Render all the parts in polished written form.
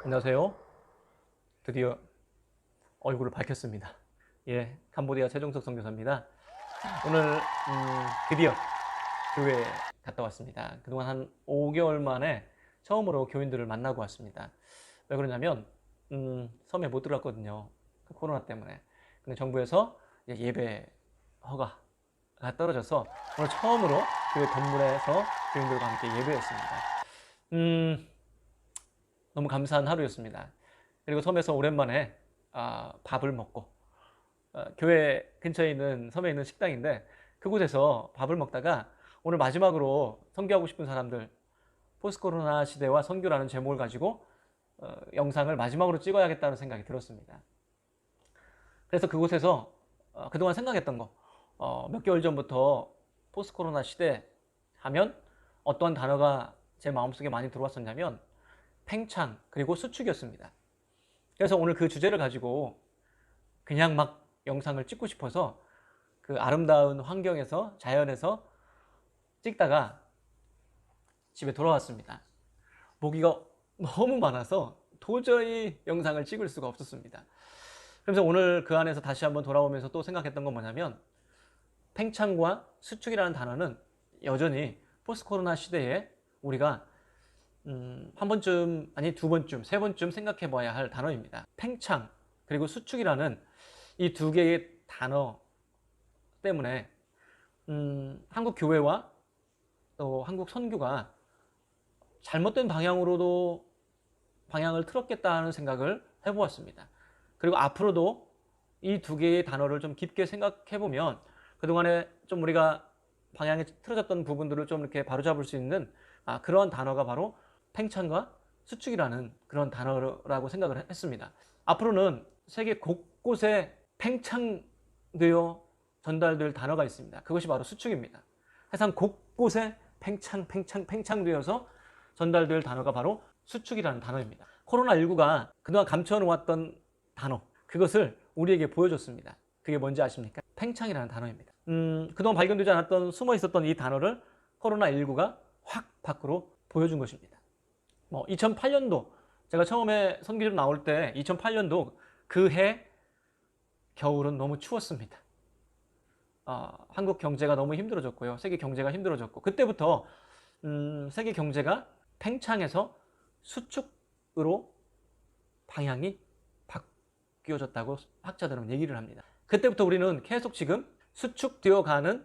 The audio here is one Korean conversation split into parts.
안녕하세요. 드디어 얼굴을 밝혔습니다. 예, 캄보디아 최종석 선교사입니다. 오늘 드디어 교회에 갔다 왔습니다. 그동안 한 5개월 만에 처음으로 교인들을 만나고 왔습니다. 왜 그러냐면 섬에 못 들어갔거든요. 코로나 때문에. 근데 정부에서 예배 허가가 떨어져서 오늘 처음으로 교회 건물에서 교인들과 함께 예배했습니다. 너무 감사한 하루였습니다. 그리고 섬에서 오랜만에 밥을 먹고 교회 근처에 있는 섬에 있는 식당인데 그곳에서 밥을 먹다가 오늘 마지막으로 선교하고 싶은 사람들, 포스트 코로나 시대와 선교라는 제목을 가지고 영상을 마지막으로 찍어야겠다는 생각이 들었습니다. 그래서 그곳에서 그동안 생각했던 거, 몇 개월 전부터 포스트 코로나 시대 하면 어떠한 단어가 제 마음속에 많이 들어왔었냐면 팽창 그리고 수축이었습니다. 그래서 오늘 그 주제를 가지고 그냥 막 영상을 찍고 싶어서 그 아름다운 환경에서 자연에서 찍다가 집에 돌아왔습니다. 모기가 너무 많아서 도저히 영상을 찍을 수가 없었습니다. 그래서 오늘 그 안에서 다시 한번 돌아오면서 또 생각했던 건 뭐냐면 팽창과 수축이라는 단어는 여전히 포스트 코로나 시대에 우리가 한 번쯤, 아니 두 번쯤, 세 번쯤 생각해 봐야 할 단어입니다. 팽창 그리고 수축이라는 이 두 개의 단어 때문에 한국 교회와 또 한국 선교가 잘못된 방향으로도 방향을 틀었겠다는 생각을 해보았습니다. 그리고 앞으로도 이 두 개의 단어를 좀 깊게 생각해 보면 그동안에 좀 우리가 방향이 틀어졌던 부분들을 좀 이렇게 바로잡을 수 있는 그러한 단어가 바로 팽창과 수축이라는 그런 단어라고 생각을 했습니다. 앞으로는 세계 곳곳에 팽창되어 전달될 단어가 있습니다. 그것이 바로 수축입니다. 세상 곳곳에 팽창되어서 전달될 단어가 바로 수축이라는 단어입니다. 코로나19가 그동안 감춰놓았던 단어, 그것을 우리에게 보여줬습니다. 그게 뭔지 아십니까? 팽창이라는 단어입니다. 그동안 발견되지 않았던 숨어 있었던 이 단어를 코로나19가 확 밖으로 보여준 것입니다. 2008년도 제가 처음에 선교지로 나올 때 2008년도 그 해 겨울은 너무 추웠습니다. 한국 경제가 너무 힘들어졌고요. 세계 경제가 힘들어졌고 그때부터 세계 경제가 팽창에서 수축으로 방향이 바뀌어졌다고 학자들은 얘기를 합니다. 그때부터 우리는 계속 지금 수축되어 가는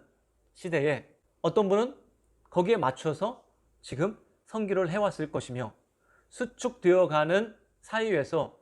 시대에 어떤 분은 거기에 맞춰서 지금 선교를 해왔을 것이며 수축되어 가는 사이에서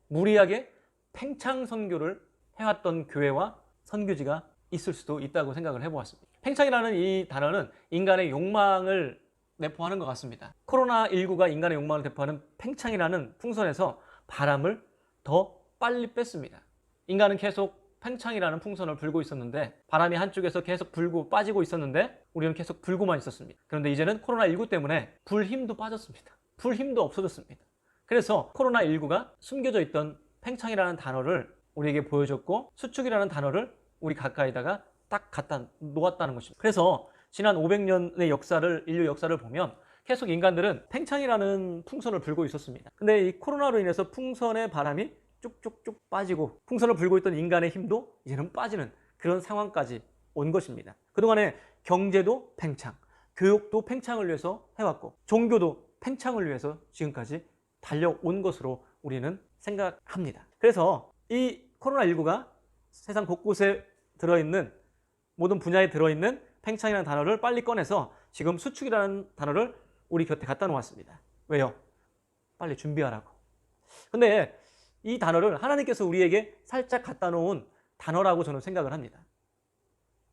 무리하게 팽창 선교를 해왔던 교회와 선교지가 있을 수도 있다고 생각을 해보았습니다. 팽창이라는 이 단어는 인간의 욕망을 내포하는 것 같습니다. 코로나19가 인간의 욕망을 내포하는 팽창이라는 풍선에서 바람을 더 빨리 뺐습니다. 인간은 계속 팽창이라는 풍선을 불고 있었는데 바람이 한쪽에서 계속 불고 빠지고 있었는데 우리는 계속 불고만 있었습니다. 그런데 이제는 코로나19 때문에 불 힘도 빠졌습니다. 불 힘도 없어졌습니다. 그래서 코로나19가 숨겨져 있던 팽창이라는 단어를 우리에게 보여줬고 수축이라는 단어를 우리 가까이다가 딱 갖다 놓았다는 것입니다. 그래서 지난 500년의 역사를, 인류 역사를 보면 계속 인간들은 팽창이라는 풍선을 불고 있었습니다. 근데 이 코로나로 인해서 풍선의 바람이 쭉쭉쭉 빠지고 풍선을 불고 있던 인간의 힘도 이제는 빠지는 그런 상황까지 온 것입니다. 그동안에 경제도 팽창, 교육도 팽창을 위해서 해왔고 종교도 팽창을 위해서 지금까지 달려온 것으로 우리는 생각합니다. 그래서 이 코로나19가 세상 곳곳에 들어있는 모든 분야에 들어있는 팽창이라는 단어를 빨리 꺼내서 지금 수축이라는 단어를 우리 곁에 갖다 놓았습니다. 왜요? 빨리 준비하라고. 근데 이 단어를 하나님께서 우리에게 살짝 갖다 놓은 단어라고 저는 생각을 합니다.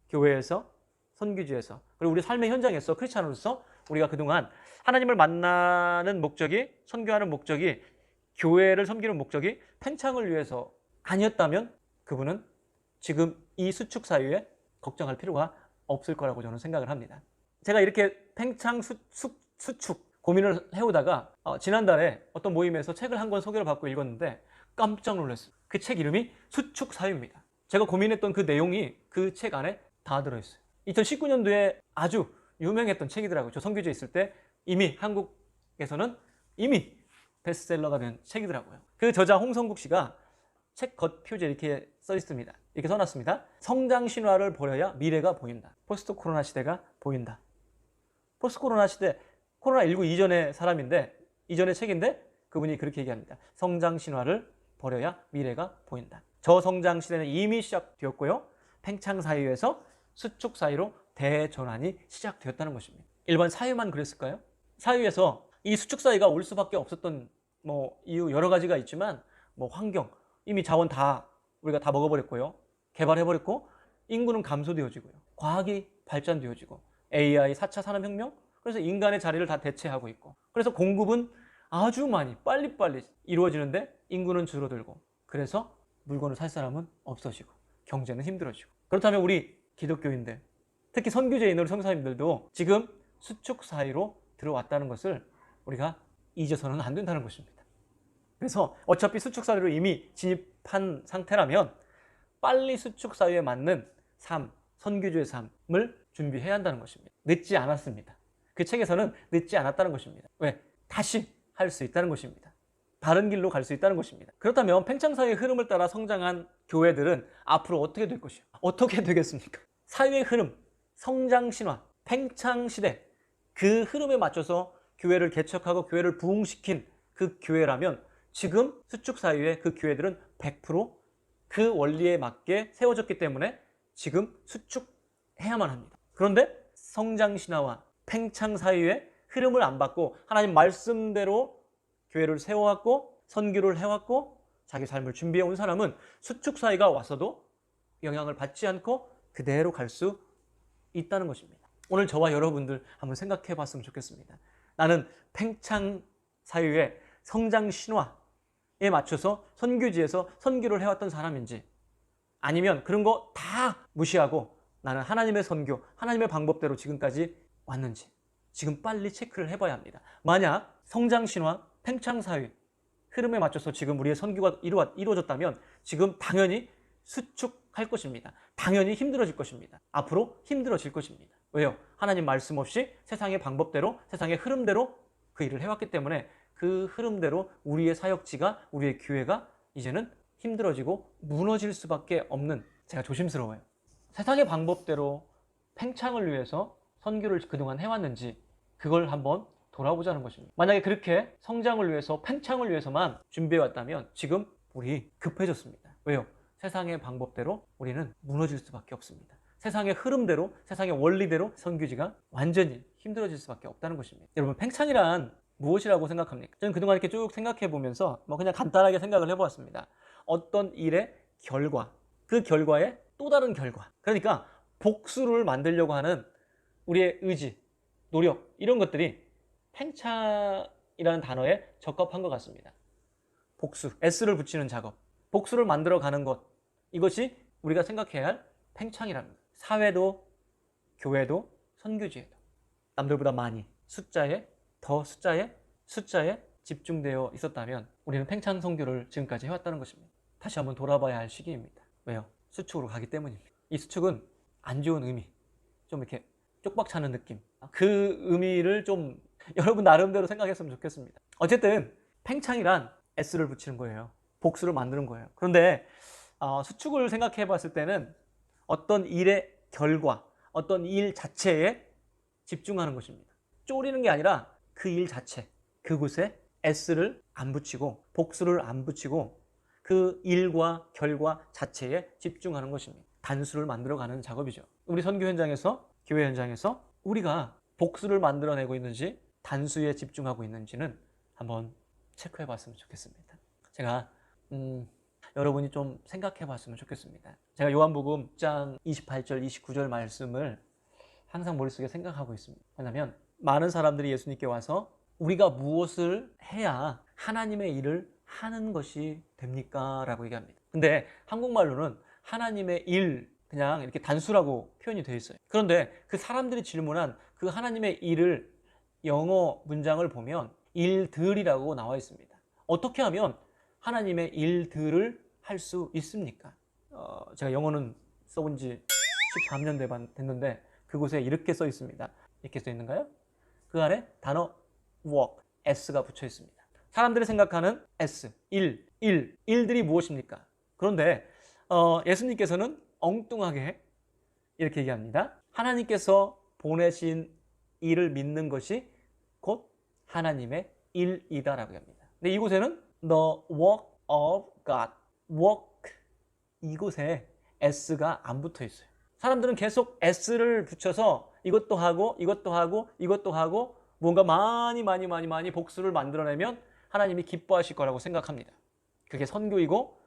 교회에서, 선교지에서, 그리고 우리 삶의 현장에서 크리스찬으로서 우리가 그동안 하나님을 만나는 목적이, 선교하는 목적이, 교회를 섬기는 목적이 팽창을 위해서 아니었다면 그분은 지금 이 수축 사이에 걱정할 필요가 없을 거라고 저는 생각을 합니다. 제가 이렇게 팽창, 수축 고민을 해오다가 지난달에 어떤 모임에서 책을 한 권 소개를 받고 읽었는데 깜짝 놀랐어요. 그 책 이름이 수축 사유입니다. 제가 고민했던 그 내용이 그 책 안에 다 들어있어요. 2019년도에 아주 유명했던 책이더라고요. 저 선교지에 있을 때 이미 한국에서는 이미 베스트셀러가 된 책이더라고요. 그 저자 홍성국 씨가 책 겉표지에 이렇게 써 있습니다. 이렇게 써놨습니다. 성장 신화를 버려야 미래가 보인다. 포스트 코로나 시대가 보인다. 포스트 코로나 시대, 코로나19 이전의 사람인데, 이전의 책인데 그분이 그렇게 얘기합니다. 성장 신화를 버려야 미래가 보인다. 저성장 시대는 이미 시작되었고요. 팽창 사유에서 수축 사유로 대전환이 시작되었다는 것입니다. 일반 사유만 그랬을까요? 사유에서 이 수축 사유가 올 수밖에 없었던 이유 여러 가지가 있지만 환경, 이미 자원 다 우리가 다 먹어버렸고요. 개발해버렸고 인구는 감소되어지고요. 과학이 발전되어지고 AI 4차 산업혁명, 그래서 인간의 자리를 다 대체하고 있고, 그래서 공급은 아주 많이 빨리빨리 이루어지는데 인구는 줄어들고, 그래서 물건을 살 사람은 없어지고 경제는 힘들어지고. 그렇다면 우리 기독교인들, 특히 선교제인 우리 선교사님들도 지금 수축 사이로 들어왔다는 것을 우리가 잊어서는 안 된다는 것입니다. 그래서 어차피 수축 사이로 이미 진입한 상태라면 빨리 수축 사이에 맞는 삶, 선교주의 삶을 준비해야 한다는 것입니다. 늦지 않았습니다. 그 책에서는 늦지 않았다는 것입니다. 왜? 다시 할 수 있다는 것입니다. 다른 길로 갈 수 있다는 것입니다. 그렇다면 팽창사회의 흐름을 따라 성장한 교회들은 앞으로 어떻게 될 것이요? 어떻게 되겠습니까? 사회의 흐름, 성장 신화, 팽창 시대, 그 흐름에 맞춰서 교회를 개척하고 교회를 부흥시킨 그 교회라면 지금 수축 사회의 그 교회들은 100%그 원리에 맞게 세워졌기 때문에 지금 수축해야만 합니다. 그런데 성장 신화와 팽창 사이의 흐름을 안 받고 하나님 말씀대로 교회를 세워왔고 선교를 해왔고 자기 삶을 준비해 온 사람은 수축 사이가 왔어도 영향을 받지 않고 그대로 갈 수 있다는 것입니다. 오늘 저와 여러분들 한번 생각해 봤으면 좋겠습니다. 나는 팽창 사이의 성장 신화에 맞춰서 선교지에서 선교를 해왔던 사람인지, 아니면 그런 거 다 무시하고 나는 하나님의 선교, 하나님의 방법대로 지금까지 왔는지 지금 빨리 체크를 해봐야 합니다. 만약 성장 신화, 팽창 사회 흐름에 맞춰서 지금 우리의 선교가 이루어졌다면 지금 당연히 수축할 것입니다. 당연히 힘들어질 것입니다. 앞으로 힘들어질 것입니다. 왜요? 하나님 말씀 없이 세상의 방법대로, 세상의 흐름대로 그 일을 해왔기 때문에 그 흐름대로 우리의 사역지가, 우리의 교회가 이제는 힘들어지고 무너질 수밖에 없는, 제가 조심스러워요. 세상의 방법대로 팽창을 위해서 선교를 그동안 해왔는지 그걸 한번 돌아보자는 것입니다. 만약에 그렇게 성장을 위해서, 팽창을 위해서만 준비해왔다면 지금 우리 급해졌습니다. 왜요? 세상의 방법대로 우리는 무너질 수밖에 없습니다. 세상의 흐름대로, 세상의 원리대로 선교지가 완전히 힘들어질 수밖에 없다는 것입니다. 여러분, 팽창이란 무엇이라고 생각합니까? 저는 그동안 이렇게 쭉 생각해 보면서 그냥 간단하게 생각을 해보았습니다. 어떤 일의 결과, 그 결과의 또 다른 결과, 그러니까 복수를 만들려고 하는 우리의 의지, 노력, 이런 것들이 팽창이라는 단어에 적합한 것 같습니다. 복수, S를 붙이는 작업, 복수를 만들어가는 것, 이것이 우리가 생각해야 할 팽창이랍니다. 사회도, 교회도, 선교지에도 남들보다 많이 숫자에 집중되어 있었다면 우리는 팽창 선교를 지금까지 해왔다는 것입니다. 다시 한번 돌아봐야 할 시기입니다. 왜요? 수축으로 가기 때문입니다. 이 수축은 안 좋은 의미, 좀 이렇게 쪽박 차는 느낌, 그 의미를 좀 여러분 나름대로 생각했으면 좋겠습니다. 어쨌든 팽창이란 S를 붙이는 거예요. 복수를 만드는 거예요. 그런데 수축을 생각해 봤을 때는 어떤 일의 결과, 어떤 일 자체에 집중하는 것입니다. 쪼리는 게 아니라 그 일 자체, 그곳에 S를 안 붙이고 복수를 안 붙이고 그 일과 결과 자체에 집중하는 것입니다. 단수를 만들어가는 작업이죠. 우리 선교 현장에서, 교회 현장에서 우리가 복수를 만들어내고 있는지 단수에 집중하고 있는지는 한번 체크해 봤으면 좋겠습니다. 제가 여러분이 좀 생각해 봤으면 좋겠습니다. 제가 요한복음 6장 28절, 29절 말씀을 항상 머릿속에 생각하고 있습니다. 왜냐하면 많은 사람들이 예수님께 와서 우리가 무엇을 해야 하나님의 일을 하는 것이 됩니까? 라고 얘기합니다. 근데 한국말로는 하나님의 일, 그냥 이렇게 단수라고 표현이 되어 있어요. 그런데 그 사람들이 질문한 그 하나님의 일을 영어 문장을 보면 일들이라고 나와 있습니다. 어떻게 하면 하나님의 일들을 할 수 있습니까? 제가 영어는 써본 지 13년 됐는데 그곳에 이렇게 써 있습니다. 이렇게 써 있는가요? 그 아래 단어 work, S가 붙여 있습니다. 사람들이 생각하는 S, 일들이 무엇입니까? 그런데 예수님께서는 엉뚱하게 이렇게 얘기합니다. 하나님께서 보내신 일을 믿는 것이 곧 하나님의 일이다라고 합니다. 근데 이곳에는 the work of God, work, 이곳에 S가 안 붙어 있어요. 사람들은 계속 S를 붙여서 이것도 하고 이것도 하고 이것도 하고 뭔가 많이 복수를 만들어내면 하나님이 기뻐하실 거라고 생각합니다. 그게 선교이고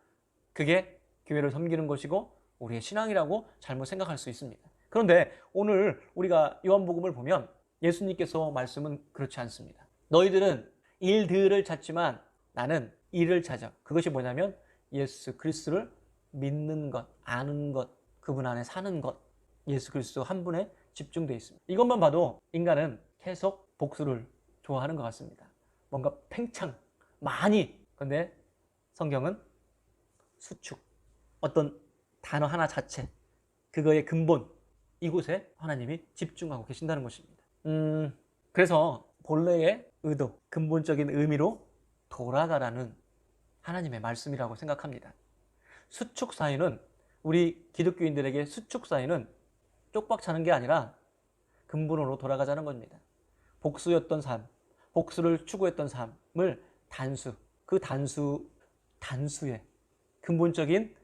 그게 교회를 섬기는 것이고 우리의 신앙이라고 잘못 생각할 수 있습니다. 그런데 오늘 우리가 요한복음을 보면 예수님께서 말씀은 그렇지 않습니다. 너희들은 일들을 찾지만 나는 일을 찾아. 그것이 뭐냐면 예수 그리스도를 믿는 것, 아는 것, 그분 안에 사는 것, 예수 그리스도 한 분에 집중되어 있습니다. 이것만 봐도 인간은 계속 복수를 좋아하는 것 같습니다. 뭔가 팽창, 많이. 그런데 성경은 수축, 어떤 단어 하나 자체, 그거의 근본, 이곳에 하나님이 집중하고 계신다는 것입니다. 그래서 본래의 의도, 근본적인 의미로 돌아가라는 하나님의 말씀이라고 생각합니다. 수축 사유는, 우리 기독교인들에게 수축 사유는 쪽박 차는 게 아니라 근본으로 돌아가자는 겁니다. 복수였던 삶, 복수를 추구했던 삶을 그 단수의 근본적인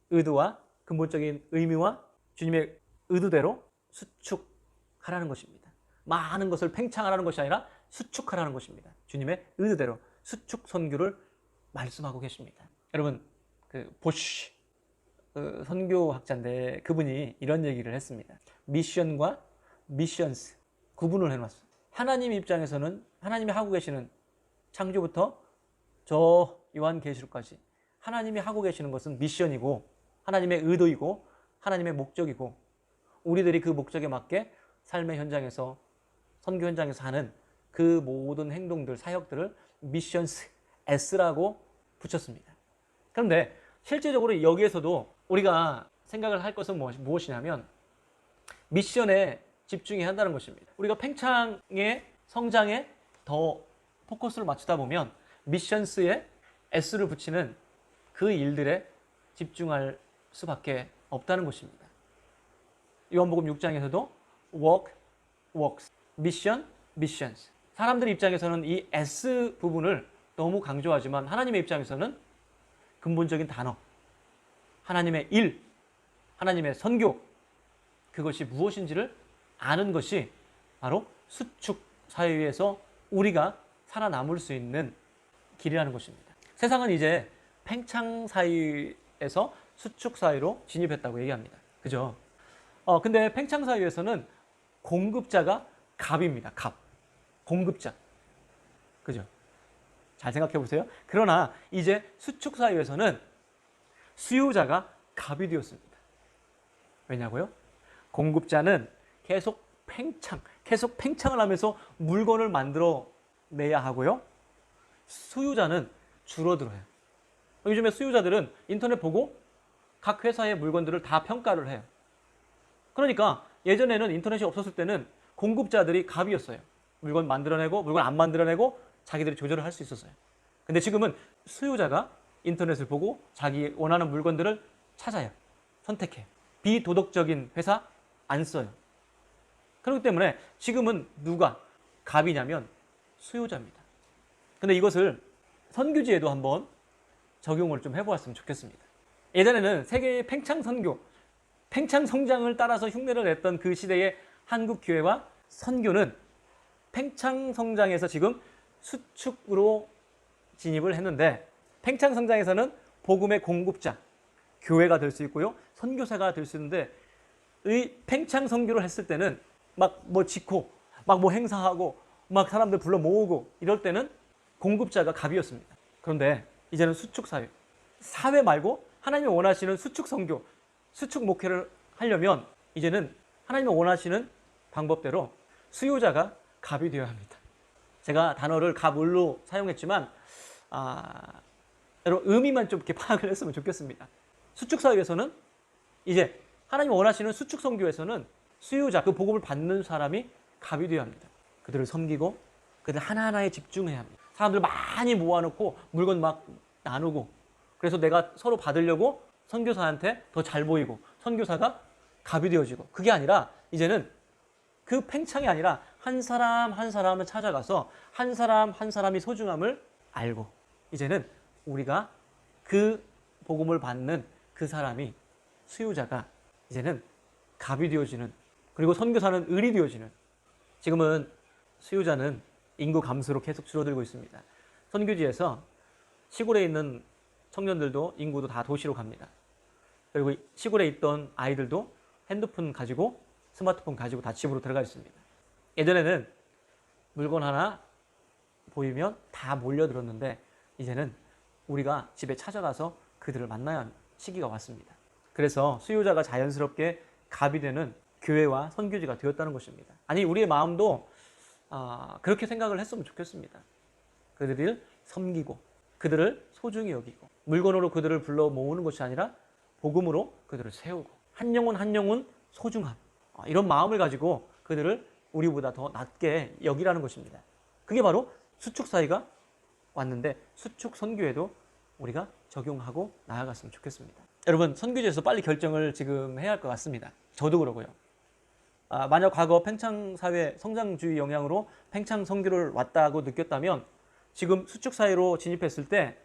의도와 근본적인 의미와 주님의 의도대로 수축하라는 것입니다. 많은 것을 팽창하라는 것이 아니라 수축하라는 것입니다. 주님의 의도대로 수축 선교를 말씀하고 계십니다. 여러분, 보쉬 선교학자인데 그분이 이런 얘기를 했습니다. 미션과 미션스 구분을 해놨어요. 하나님 입장에서는 하나님이 하고 계시는 창조부터 저 요한계시록까지 하나님이 하고 계시는 것은 미션이고 하나님의 의도이고 하나님의 목적이고 우리들이 그 목적에 맞게 삶의 현장에서 선교 현장에서 하는 그 모든 행동들, 사역들을 미션스 S라고 붙였습니다. 그런데 실제적으로 여기에서도 우리가 생각을 할 것은 무엇이냐면 미션에 집중해야 한다는 것입니다. 우리가 팽창의 성장에 더 포커스를 맞추다 보면 미션스에 S를 붙이는 그 일들에 집중할 수밖에 없다는 것입니다. 요한복음 6장에서도 work, works, mission, missions. 사람들 입장에서는 이 S 부분을 너무 강조하지만 하나님의 입장에서는 근본적인 단어, 하나님의 일, 하나님의 선교, 그것이 무엇인지를 아는 것이 바로 수축 사회에서 우리가 살아남을 수 있는 길이라는 것입니다. 세상은 이제 팽창 사회에서 수축 사회로 진입했다고 얘기합니다. 그죠? 근데 팽창 사회에서는 공급자가 갑입니다. 갑. 공급자. 그죠? 잘 생각해 보세요. 그러나 이제 수축 사회에서는 수요자가 갑이 되었습니다. 왜냐고요? 공급자는 계속 팽창을 하면서 물건을 만들어 내야 하고요. 수요자는 줄어들어요. 요즘에 수요자들은 인터넷 보고 각 회사의 물건들을 다 평가를 해요. 그러니까 예전에는 인터넷이 없었을 때는 공급자들이 갑이었어요. 물건 만들어내고 물건 안 만들어내고 자기들이 조절을 할 수 있었어요. 근데 지금은 수요자가 인터넷을 보고 자기 원하는 물건들을 찾아요. 선택해요. 비도덕적인 회사 안 써요. 그렇기 때문에 지금은 누가 갑이냐면 수요자입니다. 근데 이것을 선교지에도 한번 적용을 좀 해보았으면 좋겠습니다. 예전에는 세계의 팽창 선교, 팽창 성장을 따라서 흉내를 냈던 그 시대의 한국 교회와 선교는 팽창 성장에서 지금 수축으로 진입을 했는데 팽창 성장에서는 복음의 공급자, 교회가 될 수 있고요. 선교사가 될 수 있는데 이 팽창 선교를 했을 때는 막 뭐 짓고 막 뭐 행사하고 막 사람들 불러 모으고 이럴 때는 공급자가 갑이었습니다. 그런데 이제는 수축 사회 말고 하나님이 원하시는 수축 선교, 수축 목회를 하려면 이제는 하나님이 원하시는 방법대로 수요자가 갑이 되어야 합니다. 제가 단어를 갑을로 사용했지만 여러분 의미만 좀 이렇게 파악을 했으면 좋겠습니다. 수축 사회에서는 이제 하나님이 원하시는 수축 선교에서는 수요자, 그 복음을 받는 사람이 갑이 되어야 합니다. 그들을 섬기고 그들 하나하나에 집중해야 합니다. 사람들 많이 모아놓고 물건 막 나누고, 그래서 내가 서로 받으려고 선교사한테 더 잘 보이고 선교사가 갑이 되어지고, 그게 아니라 이제는 그 팽창이 아니라 한 사람 한 사람을 찾아가서 한 사람 한 사람이 소중함을 알고, 이제는 우리가 그 복음을 받는 그 사람이, 수요자가 이제는 갑이 되어지는, 그리고 선교사는 을이 되어지는. 지금은 수요자는 인구 감소로 계속 줄어들고 있습니다. 선교지에서 시골에 있는 청년들도 인구도 다 도시로 갑니다. 그리고 시골에 있던 아이들도 핸드폰 가지고 스마트폰 가지고 다 집으로 들어가 있습니다. 예전에는 물건 하나 보이면 다 몰려들었는데 이제는 우리가 집에 찾아가서 그들을 만나야 하는 시기가 왔습니다. 그래서 수요자가 자연스럽게 갑이 되는 교회와 선교지가 되었다는 것입니다. 아니, 우리의 마음도 그렇게 생각을 했으면 좋겠습니다. 그들을 섬기고 그들을 소중히 여기고, 물건으로 그들을 불러 모으는 것이 아니라 복음으로 그들을 세우고, 한 영혼 한 영혼 소중함, 이런 마음을 가지고 그들을 우리보다 더 낮게 여기라는 것입니다. 그게 바로 수축사회가 왔는데, 수축 선교에도 우리가 적용하고 나아갔으면 좋겠습니다. 여러분, 선교지에서 빨리 결정을 지금 해야 할 것 같습니다. 저도 그러고요. 만약 과거 팽창사회 성장주의 영향으로 팽창 선교를 왔다고 느꼈다면 지금 수축사회로 진입했을 때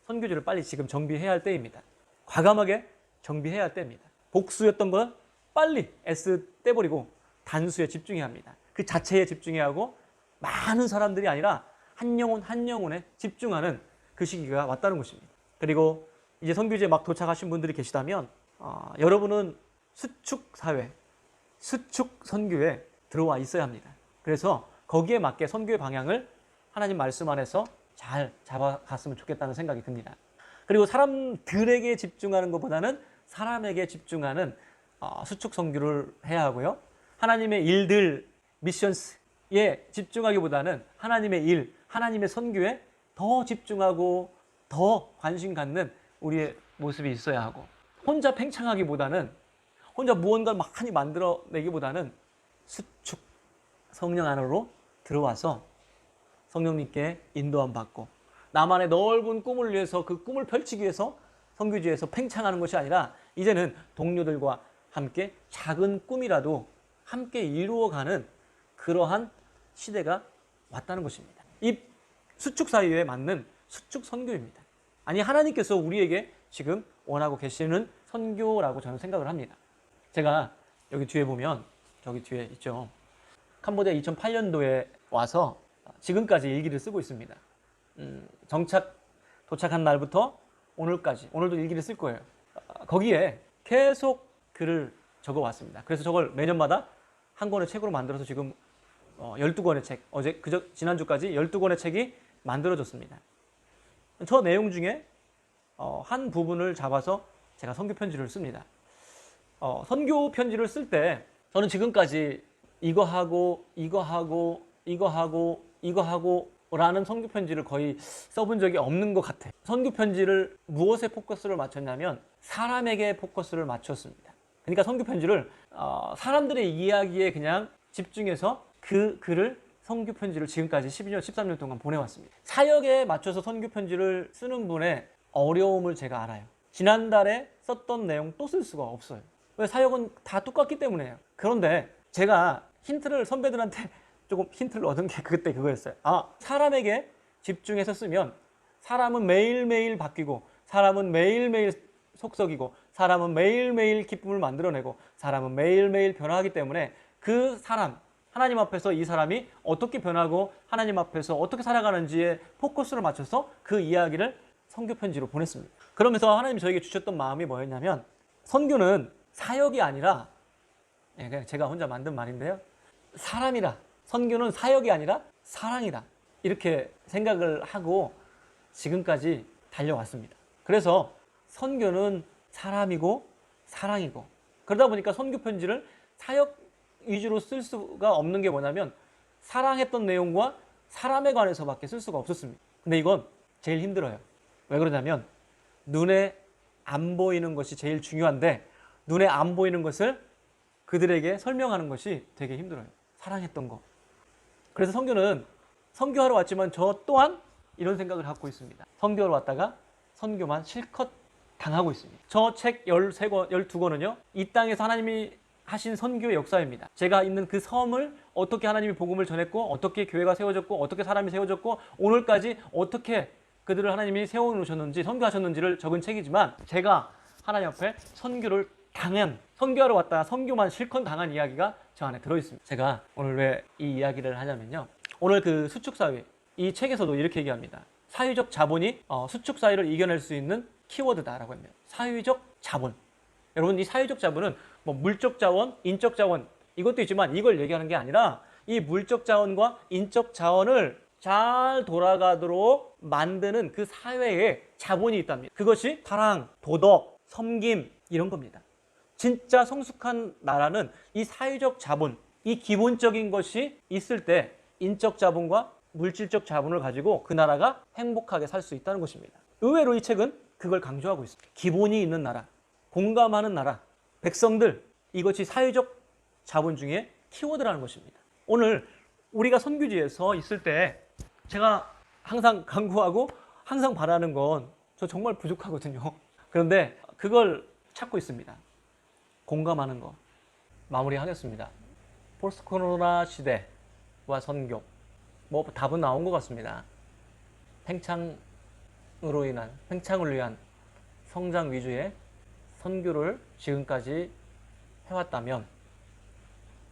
선교지를 빨리 지금 정비해야 할 때입니다. 과감하게 정비해야 할 때입니다. 복수였던 건 빨리 S 떼버리고 단수에 집중해야 합니다. 그 자체에 집중해야 하고, 많은 사람들이 아니라 한 영혼 한 영혼에 집중하는 그 시기가 왔다는 것입니다. 그리고 이제 선교지에 막 도착하신 분들이 계시다면 여러분은 수축사회, 수축선교에 들어와 있어야 합니다. 그래서 거기에 맞게 선교의 방향을 하나님 말씀 안에서 잘 잡아갔으면 좋겠다는 생각이 듭니다. 그리고 사람들에게 집중하는 것보다는 사람에게 집중하는 수축선교를 해야 하고요. 하나님의 일들, 미션스에 집중하기보다는 하나님의 일, 하나님의 선교에 더 집중하고 더 관심 갖는 우리의 모습이 있어야 하고, 혼자 팽창하기보다는, 혼자 무언가를 많이 만들어내기보다는 수축, 성령 안으로 들어와서 성령님께 인도함 받고, 나만의 넓은 꿈을 위해서 그 꿈을 펼치기 위해서 선교지에서 팽창하는 것이 아니라 이제는 동료들과 함께 작은 꿈이라도 함께 이루어가는 그러한 시대가 왔다는 것입니다. 이 수축사회에 맞는 수축선교입니다. 아니, 하나님께서 우리에게 지금 원하고 계시는 선교라고 저는 생각을 합니다. 제가 여기 뒤에 보면, 저기 뒤에 있죠, 캄보디아 2008년도에 와서 지금까지 일기를 쓰고 있습니다. 도착한 날부터 오늘까지, 오늘도 일기를 쓸 거예요. 거기에 계속 글을 적어왔습니다. 그래서 저걸 매년마다 한 권의 책으로 만들어서 지금 12권의 책, 지난주까지 12권의 책이 만들어졌습니다. 저 내용 중에 한 부분을 잡아서 제가 선교 편지를 씁니다. 선교 편지를 쓸 때 저는 지금까지 이거 하고 라는 선교 편지를 거의 써본 적이 없는 것 같아요. 선교 편지를 무엇에 포커스를 맞췄냐면 사람에게 포커스를 맞췄습니다. 그러니까 선교 편지를 사람들의 이야기에 그냥 집중해서 그 글을, 선교 편지를 지금까지 12년, 13년 동안 보내왔습니다. 사역에 맞춰서 선교 편지를 쓰는 분의 어려움을 제가 알아요. 지난달에 썼던 내용 또 쓸 수가 없어요. 왜? 사역은 다 똑같기 때문에요. 그런데 제가 힌트를, 선배들한테 조금 힌트를 얻은 게 그때 그거였어요. 사람에게 집중해서 쓰면 사람은 매일매일 바뀌고, 사람은 매일매일 속썩이고, 사람은 매일매일 기쁨을 만들어내고, 사람은 매일매일 변화하기 때문에 그 사람, 하나님 앞에서 이 사람이 어떻게 변하고 하나님 앞에서 어떻게 살아가는지에 포커스를 맞춰서 그 이야기를 선교 편지로 보냈습니다. 그러면서 하나님이 저에게 주셨던 마음이 뭐였냐면, 선교는 사역이 아니라, 그냥 제가 혼자 만든 말인데요, 사람이라, 선교는 사역이 아니라 사랑이다, 이렇게 생각을 하고 지금까지 달려왔습니다. 그래서 선교는 사람이고 사랑이고, 그러다 보니까 선교 편지를 사역 위주로 쓸 수가 없는 게 뭐냐면 사랑했던 내용과 사람에 관해서밖에 쓸 수가 없었습니다. 근데 이건 제일 힘들어요. 왜 그러냐면 눈에 안 보이는 것이 제일 중요한데, 눈에 안 보이는 것을 그들에게 설명하는 것이 되게 힘들어요. 사랑했던 거. 그래서 선교는 선교하러 왔지만 저 또한 이런 생각을 갖고 있습니다. 선교를 왔다가 선교만 실컷 당하고 있습니다. 저 책 13권, 12권은요, 이 땅에서 하나님이 하신 선교의 역사입니다. 제가 있는 그 섬을 어떻게 하나님이 복음을 전했고, 어떻게 교회가 세워졌고, 어떻게 사람이 세워졌고, 오늘까지 어떻게 그들을 하나님이 세워놓으셨는지, 선교하셨는지를 적은 책이지만, 제가 하나님 앞에 선교를 당한, 선교하러 왔다가 선교만 실컷 당한 이야기가 저 안에 들어있습니다. 제가 오늘 왜 이 이야기를 하냐면요, 오늘 그 수축사회, 이 책에서도 이렇게 얘기합니다. 사회적 자본이 수축사회를 이겨낼 수 있는 키워드다라고 합니다. 사회적 자본. 여러분, 이 사회적 자본은 뭐 물적 자원, 인적 자원 이것도 있지만 이걸 얘기하는 게 아니라 이 물적 자원과 인적 자원을 잘 돌아가도록 만드는 그 사회에 자본이 있답니다. 그것이 사랑, 도덕, 섬김 이런 겁니다. 진짜 성숙한 나라는 이 사회적 자본, 이 기본적인 것이 있을 때 인적 자본과 물질적 자본을 가지고 그 나라가 행복하게 살 수 있다는 것입니다. 의외로 이 책은 그걸 강조하고 있습니다. 기본이 있는 나라, 공감하는 나라, 백성들, 이것이 사회적 자본 중에 키워드라는 것입니다. 오늘 우리가 선교지에서 있을 때 제가 항상 강구하고 항상 바라는 건 저 정말 부족하거든요. 그런데 그걸 찾고 있습니다. 공감하는 거. 마무리하겠습니다. 포스트 코로나 시대와 선교. 뭐 답은 나온 것 같습니다. 팽창을 위한 성장 위주의 선교를 지금까지 해왔다면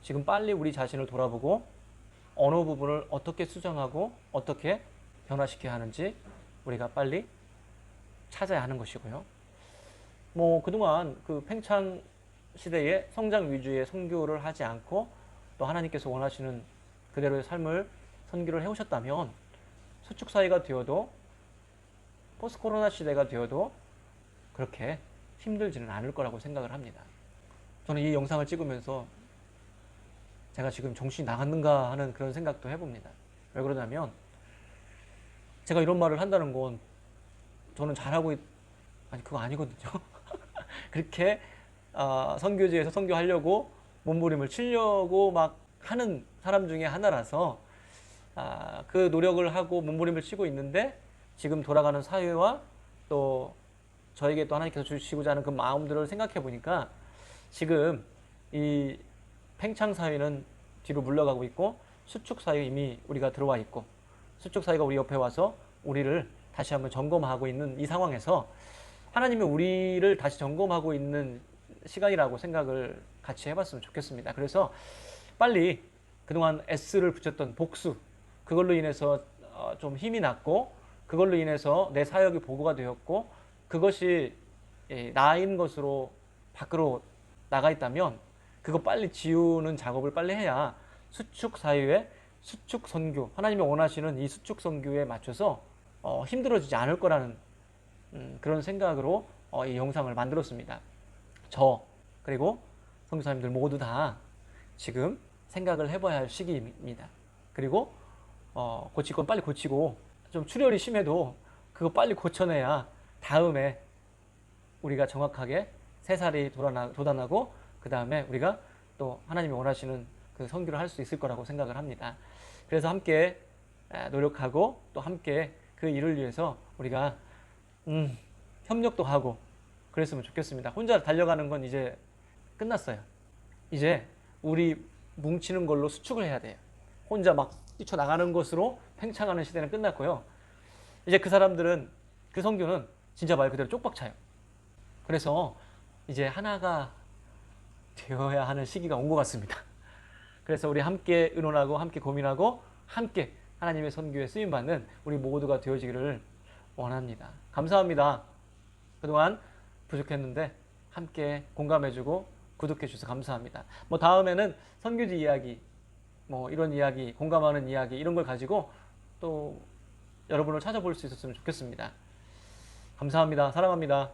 지금 빨리 우리 자신을 돌아보고 어느 부분을 어떻게 수정하고 어떻게 변화시켜야 하는지 우리가 빨리 찾아야 하는 것이고요. 뭐 그동안 그 팽창 시대에 성장 위주의 선교를 하지 않고 또 하나님께서 원하시는 그대로의 삶을 선교를 해오셨다면 수축사회가 되어도 포스트 코로나 시대가 되어도 그렇게 힘들지는 않을 거라고 생각을 합니다. 저는 이 영상을 찍으면서 제가 지금 정신이 나갔는가 하는 그런 생각도 해봅니다. 왜 그러냐면 제가 이런 말을 한다는 건 저는 잘하고 아니 그거 아니거든요. 그렇게 선교지에서 선교하려고 몸부림을 치려고 막 하는 사람 중에 하나라서 그 노력을 하고 몸부림을 치고 있는데 지금 돌아가는 사회와 또 저에게 또 하나님께서 주시고자 하는 그 마음들을 생각해 보니까 지금 이 팽창 사회는 뒤로 물러가고 있고 수축 사회에 이미 우리가 들어와 있고 수축 사회가 우리 옆에 와서 우리를 다시 한번 점검하고 있는 이 상황에서 하나님이 우리를 다시 점검하고 있는 시간이라고 생각을 같이 해봤으면 좋겠습니다. 그래서 빨리 그동안 S를 붙였던 복수, 그걸로 인해서 좀 힘이 났고 그걸로 인해서 내 사역이 보고가 되었고 그것이 나인 것으로 밖으로 나가 있다면 그거 빨리 지우는 작업을 빨리 해야 수축 사회의 수축 선교, 하나님이 원하시는 이 수축 선교에 맞춰서 힘들어지지 않을 거라는 그런 생각으로 이 영상을 만들었습니다. 저 그리고 선교사님들 모두 다 지금 생각을 해봐야 할 시기입니다. 그리고 고칠 건 빨리 고치고 좀 출혈이 심해도 그거 빨리 고쳐내야 다음에 우리가 정확하게 새살이 돋아나고 그 다음에 우리가 또 하나님이 원하시는 그 선교를 할 수 있을 거라고 생각을 합니다. 그래서 함께 노력하고 또 함께 그 일을 위해서 우리가 협력도 하고 그랬으면 좋겠습니다. 혼자 달려가는 건 이제 끝났어요. 이제 우리 뭉치는 걸로 수축을 해야 돼요. 혼자 막 뛰쳐나가는 것으로 팽창하는 시대는 끝났고요. 이제 그 사람들은 그 선교는 진짜 말 그대로 쪽박차요. 그래서 이제 하나가 되어야 하는 시기가 온 것 같습니다. 그래서 우리 함께 의논하고 함께 고민하고 함께 하나님의 선교에 쓰임받는 우리 모두가 되어지기를 원합니다. 감사합니다. 그동안 부족했는데 함께 공감해주고 구독해주셔서 감사합니다. 뭐 다음에는 선교지 이야기, 뭐 이런 이야기, 공감하는 이야기 이런 걸 가지고 또 여러분을 찾아볼 수 있었으면 좋겠습니다. 감사합니다. 사랑합니다.